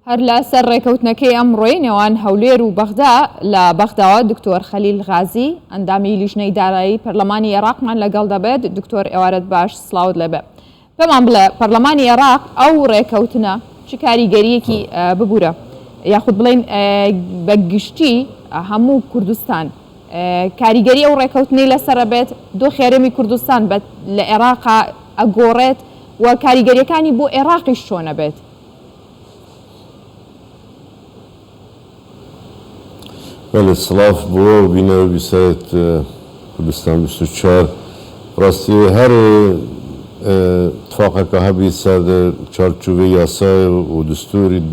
هەر لە سەر ڕێکەوتنەکەی ئەمڕۆی نێوان هەولێر و بەغدا لە بەغداوە دکتۆر خەلیل غازی ئەندامی لیژنەی دارایی پەرلەمانی عێراقمان لەگەڵ دەبێت. دکتۆر ئێوارەت باش، سڵاوت لەبێ. پێمان بڵێ پەرلەمانی عێراق ئەو ڕێکەوتنە چ کاریگەریەکی ببوورە یاخود بڵێن بەگشتی هەموو کوردستان کاریگەری ئەو ڕێکەوتنەی لەسەر بێت دۆخی هەرێمی کوردستان لە عێراقا ئەگۆڕێت و کاریگەریەکانی بۆ عێراقیش چۆنە بێت؟ بله، سلاف بو بینه و بیسایت کردستان 24 راستی هر اتفاقه که هبی سر چارچوبه یاسای و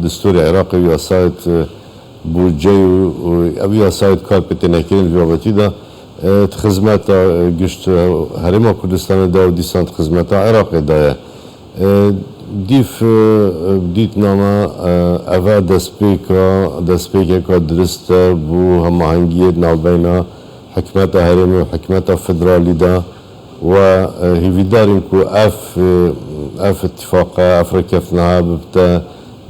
دستور عراقی یاسایت بودجه و اوی یاسایت کار پیتی نکرین ویابتی دا خدمت گشت هرما کردستان دا و دیسان خدمت عراقی دا دیت نامه اوه دستپیکه که درست بو هماهنگیت نابینا حکمت هرمی و حکمت فدرالی دا و هیویداریم که اف اتفاقه افرکفتنها ببتا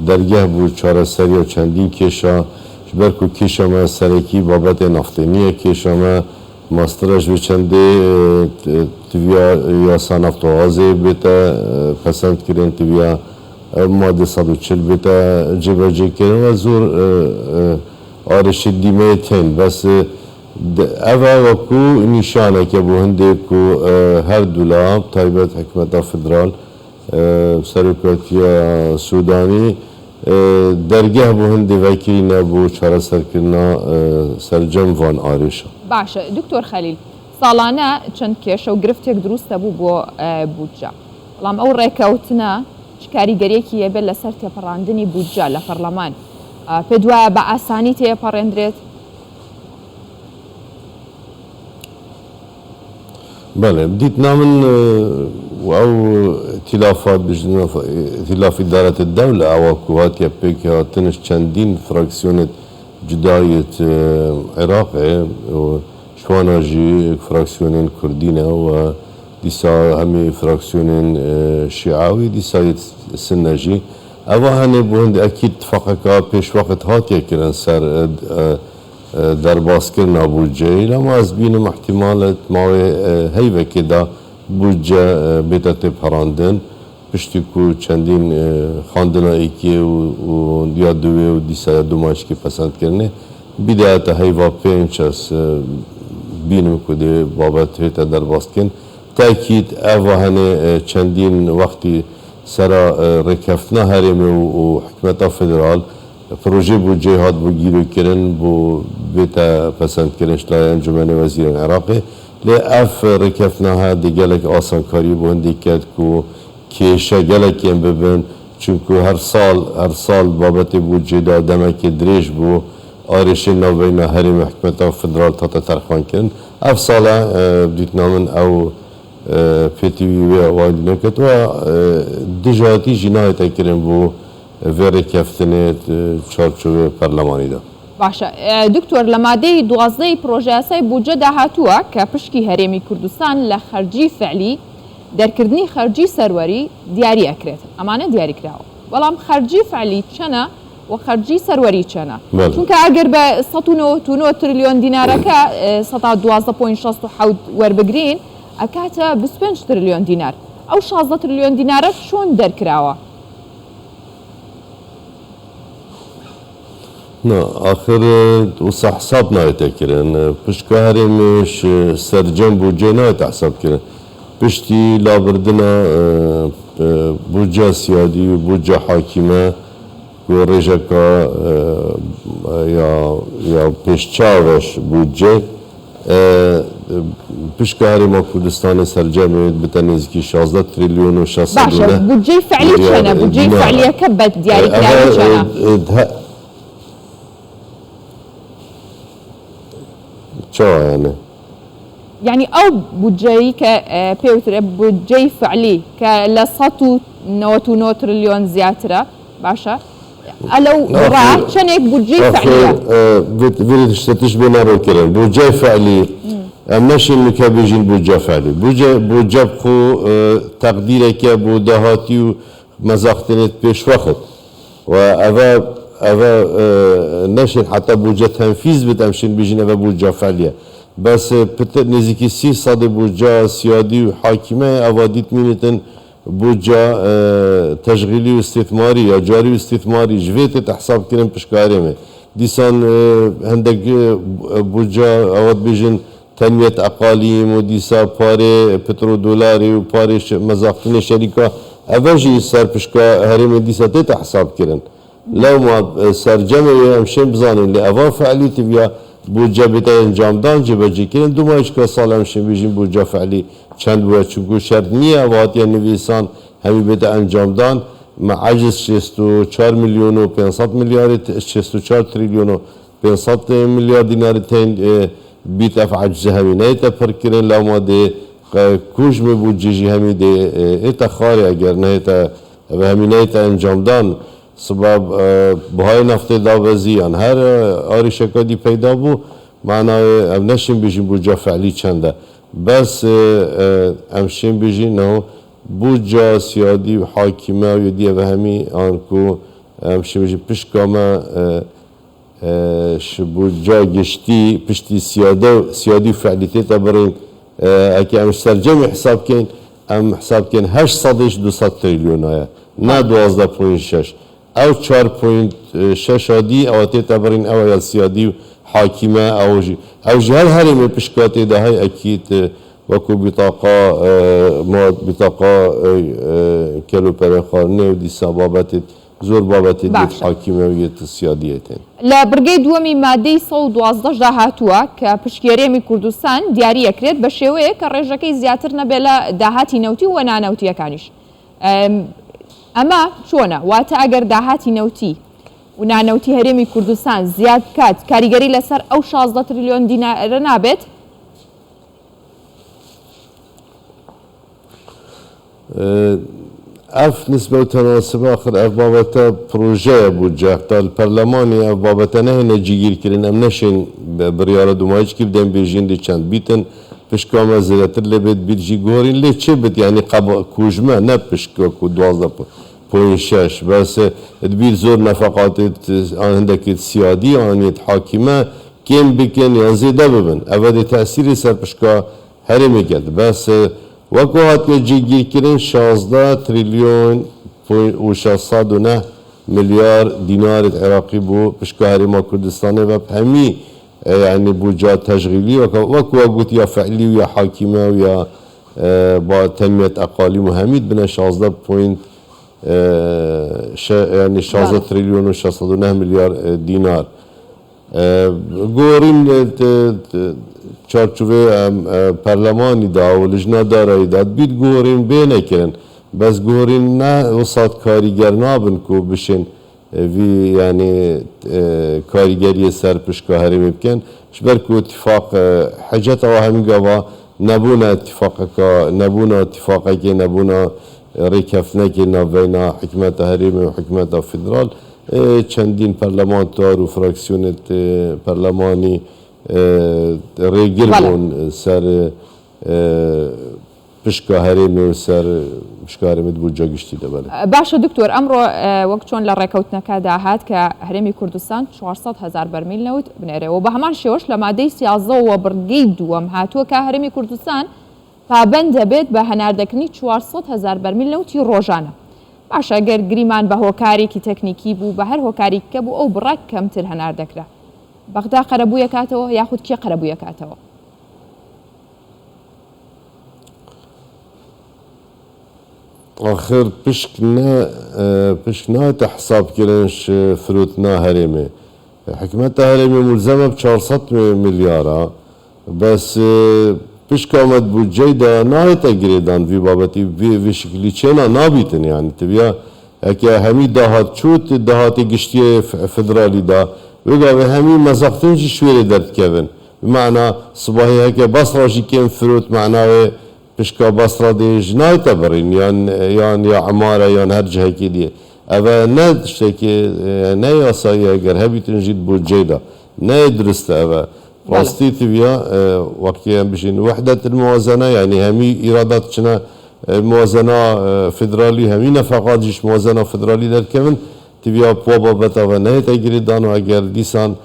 درگه بو چاره سری و چندین کشا جبر که کشا ما سرکی بابت نفتینیه کشا ما ماسترش به چنده تویا یاسا نفتوازه بیتا پسند کرن تویا ماده 140 بیتا جبرجه کرن و زور آرش دیمه تن بس اوه وکو نشانه که بو هنده که هر دولاب تایبت حکمت فدرال سرکاتی سودانی درگه بو هنده وکینا بو چاره سرکرنا سرجم وان آرش. باشە دکتۆر خەلیل، ساڵانە چەند کێشە و گرفتێک دروستە بوو بۆ بودجە، بەڵام ئەو ڕێکەوتنە چ کاریگەریەکی هەبێت لەسەر تێپەڕاندنی بودجە لە پەرلەمان پێ دوایە بە ئاسانی تێپەڕێندرێت؟ بله، دیتنا من او ائتلافات بجنة ائتلاف إدارة الدولة او كوات يبيك تنش چندين فراكسيونت جداية عراقي شوانا جي فراكسيونين كردينة و ديسا همي فراكسيونين شيعاوي ديسا سنة جي اوا هني بوهند اكيد اتفاقكا پیش وقت هاتيا كرن سر در باسكرنا بودجه لما از بينم احتمالت ماوي هيوه كدا بودجه بيتا تبهراندن پشتی کو چندین خواندنا ایکی و دیا دوی و دیسا دوماش که پسند کرنه بیدایت هیوا پینچ از بینم کده بابت هیتا در باست کن تاکید اوه هنه چندین وقتی سرا رکفتنا هرم و حکمت فدرال پروژه بو جهاد بو گیرو کرن بو بیتا پسند کرنش لای انجمن وزیر عراقی لی اف رکفتنا ها دیگلک آسان کاری بو هندی کرد که کیشه گلکیم ببین چونکه هر سال بابت بودجه دادمه که دریج بو آرشی نوبین هرم حکمت فدرال تا ترخوان کن اف ساله بدیت نامن او پیتیوی و آوالی نکت و دجاتی جنایت کرن بو ویره کفتنه چارچوب پرلمانی دا. باشە دکتۆر لە مادەی 12 پرۆژە یاسای بودجە داهاتووە کە پشکی هەرێمی کوردستان لە خەرجی فعلی دەرکردنی خەرجی سەروەری دیاری ئەکرێت، ئەمانە دیاریکراوە، بەڵام خەرجی فعلی چەنە و خەرجی سەروەری چەنە؟ چونکە ئەگەر بە 199 تریلیۆن دینارەکە 112.67 وەربگرین ئەکاتە 25 تریلیۆن دینار، ئەو 16 تریلیۆن دینارە چۆن دەرکراوە؟ نه آخر وصح حساب نایت کرن پشت هرمش سرجم بودجه نایت حساب کرن پشتی لابردنا بودجه سیادی و بودجه حاکمه و رجکا یا پشتچاوش بودجه پشت هرما کردستان سرجم بتنزکی 16 تریلیون و 600 باشە بودجه فعلی چەنە؟ بودجه فعلیەکە بە دیاریکراوی چەنە؟ يعني او بودجي كبيوتر بودجي فعلي كلا 199 تريليون زياتره باشا لو راح شنك بودجي فعلي بريد اشتتش بنارو كرم بودجي فعلي ماشي المكابيجين بودجي فعلي بودجي بخو تقديرك بودهاتي ومزاقتنت بيش وقت أفا نشن حتى بوجه تنفيذ بتمشين بيجين أفا بوجه فعلية بس نزيكي 300 بوجه سيادي وحاكمة أفا ديت مينتن بوجه تشغيلي واستثماري يا جاري واستثماري جفيت تحساب كريم بشكاريمه ديسان هندك بوجه أود بيجن تنمية أقاليم وديسا باري بترو دولاري وباري مزاقين شركة أفاجي سر بشكا هرم ديسا تيتا حساب كرن لو ما سر جمعي همشين بزانين اللي أفا فعلي تبيا بوجه بتا انجام دان جبجي كرن دو ما اشكا سال همشين بيجين بوجه فعلي چند بوجه چونكو شرط نية واتيا نويسان همي بتا انجام دان مع عجز 64 مليون و 500 مليار 64 تريليون و 500 مليار دينار تين بيت اف عجز همي نيتا فركرين لو ما دي كوش مبوجيجي همي دي ايتا خاري اگر نيتا همي نيتا انجام دان سبب بهای نفت داوزیان هر آری شکادی پیدا بو معنای ام نشیم بیجیم بوجا فعلی چنده بس امشیم بیجیم نه بوجا سیادی و حاکمه و یدیه و همی آنکو امشیم بیجیم پشکامه بوجا گشتی پشتی سیادی فعلیتی تبرین اکی امش سرجم حساب کن ام حساب کن 800 تریلیون های نه 12.6 او 4.6 دی او تبرین او یا سیادی حاکمه او جی هر هرمی پشکاتی ده های اکید وكو بطاقة كيلو برخارنه ودي سبابات زور بابات ديت حاكمية السياديتين. لا برگەی دووەمی مادەی 112 هاتووە کە پشتگیریەمی کوردستان دیاری ئەکرێت بە شێوەیە کە ڕێژەکەی زیاتر نەبێت لە داهاتی نەوتی و نانەوتیەکانیش. ئەمە چۆنە؟ واتە ئەگەر داهاتی نەوتی و نانەوتی هەرێمی کوردستان زیاد بکات کاریگەری لەسەر ئەو 16 تریلیۆن دینارە نابێت؟ اف نسبة وتناسب آخر اف بابتا بروجه بوجه تا البرلماني اف بابتا نه نجيگير كرين ام نشين بريارة دومايج كيف دين بيجين دي چند بيتن پشکام زیاتر لبید بیرجی گورین لی چه بید یعنی قبل کوجمه نه پشکا کو 12.6 بس دبیر زور نفقات عندك سیادی آنیت حاکمه کم بکن یا زیاده ببن اول تأثیری سر پشکا هرمی کرد بس وكو هات جيجي كرين 16 تريليون و 609 مليار دينار عراقي بو بشكا هريما كردستاني وبهمي يعني بوجا تشغيلي وكو قلت يا فعلي ويا حاكمة ويا با تنمية أقاليم وهميد بنا 16 بوينت يعني 16 تريليون و 609 مليار دينار گورین چارچوبه پارلمانی دا و لجنه دارایی داد بید گورین بینه کرن بس گورین نه وسط کاریگر نابن کو بشن وی یعنی کاریگری سر پشکا هرمی بکن شبر کو اتفاق حاجت و همین گوا نبونا اتفاقه که نبونا ریکفنه که نبینا حکمت هرمی و حکمت فدرال چندین پارلمانتار و فراکسیونت پارلمانی ریگر بون سر پشکا هرمی و سر پشکا هرمی دبو جا گشتی دباله. باشا دکتور امرو وقت چون لرکوتنکا داهات که هرمی کردستان 400,000 برمیل نوت بنره و به همان شوش لماده 13 و برگی دوم هاتو که هرمی کردستان پابند بید به هنردکنی 400,000 برمیل نوتی روزانه. باشه اگر گریمان به هوکاری کی تکنیکی بو به هر هوکاری که بو او برک کم تر هنر دکره بغدا قربویا کاتو یا خود کی قربویا کاتو آخر پشکنا تحساب کردنش فروتنا هرمه حکمت هرمه ملزمه ب 400 میلیارد بس پشکا آمد بودجه دا نهایت اگریدان وی بابتی وی شکلی چینا نابیتن یعنی تبیا اکه همی دهات چوت دهات گشتی فدرالی دا وگا و همی مزاقتن چی شویره درد کبن بمعنى صباحی هکه بصرا شی کم فروت معناه پشکا بصرا دیج نهایت برین یا عماره یا هر جهه که دیه اوه نه دشته که نه یاسایی اگر هبیتن جید بودجه دا نه درسته اوه راستی تبيا وقتی هم بشین وحدة الموازنة يعني همي إيرادات شنا موازنة فدرالي همي نفقات جيش موازنة فدرالي در كمن تبیا بابا بتا نه تگیری دانو اگر دیسان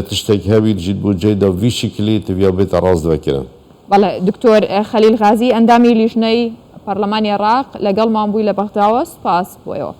تشتک هبید جد بوجه دا وی شکلی تبیا بیت راز بکرن. بله دکتۆر خەلیل غازی ئەندامی لیژنەی پەرلەمانی عێراق لەگەڵمان بووی لە بەغداوە سپاس بۆیەوە.